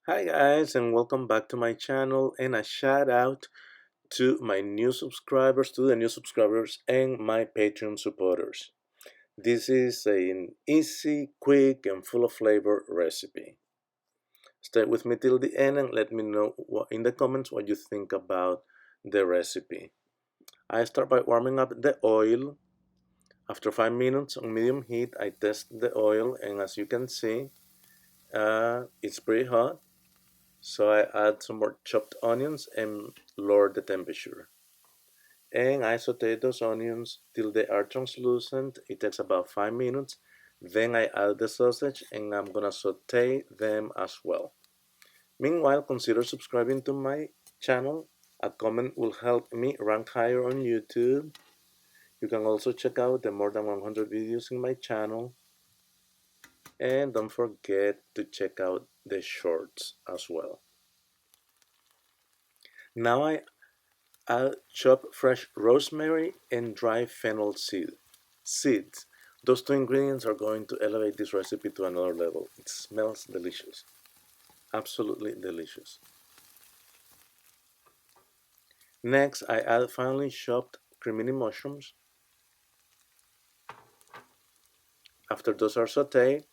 Hi guys, and welcome back to my channel, and a shout out to my new subscribers, and my Patreon supporters. This is an easy, quick, and full of flavor recipe. Stay with me till the end and let me know in the comments what you think about the recipe. I start by warming up the oil. After 5 minutes on medium heat, I test the oil, and as you can see, it's pretty hot. So I add some more chopped onions and lower the temperature. And I saute those onions till they are translucent. It takes about 5 minutes. Then I add the sausage and I'm gonna saute them as well. Meanwhile, consider subscribing to my channel. A comment will help me rank higher on YouTube. You can also check out the more than 100 videos in my channel. And don't forget to check out the shorts as well. Now I'll chop fresh rosemary and dry fennel seeds. Those two ingredients are going to elevate this recipe to another level. It smells delicious. Absolutely delicious. Next, I add finely chopped cremini mushrooms. After those are sauteed,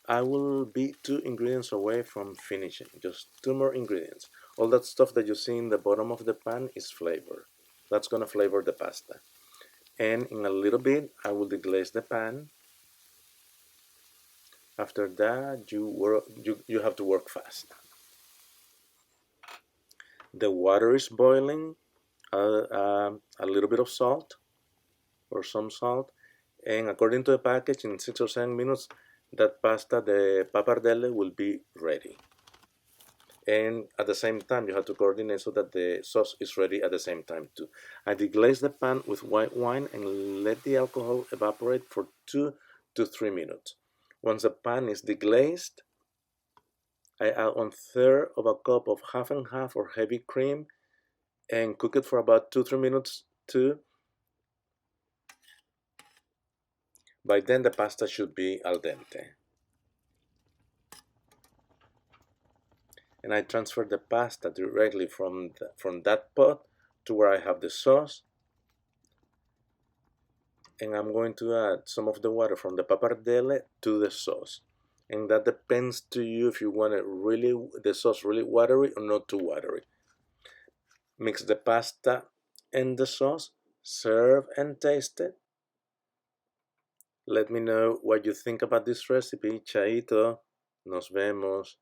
I will be 2 ingredients away from finishing. Just 2 more ingredients. All that stuff that you see in the bottom of the pan is flavor. That's gonna flavor the pasta. And in a little bit, I will deglaze the pan. After that, you have to work fast. The water is boiling, a little bit of salt or some salt, and according to the package, in 6 or 7 minutes, that pasta, the pappardelle, will be ready. And at the same time, you have to coordinate so that the sauce is ready at the same time too. I deglaze the pan with white wine and let the alcohol evaporate for 2 to 3 minutes. Once the pan is deglazed, I add 1/3 of a cup of half and half or heavy cream and cook it for about 2-3 minutes too. By then the pasta should be al dente. And I transfer the pasta directly from that pot to where I have the sauce. And I'm going to add some of the water from the pappardelle to the sauce. And that depends to you if you want it the sauce really watery or not too watery. Mix the pasta and the sauce, serve and taste it. Let me know what you think about this recipe. Chaito, nos vemos.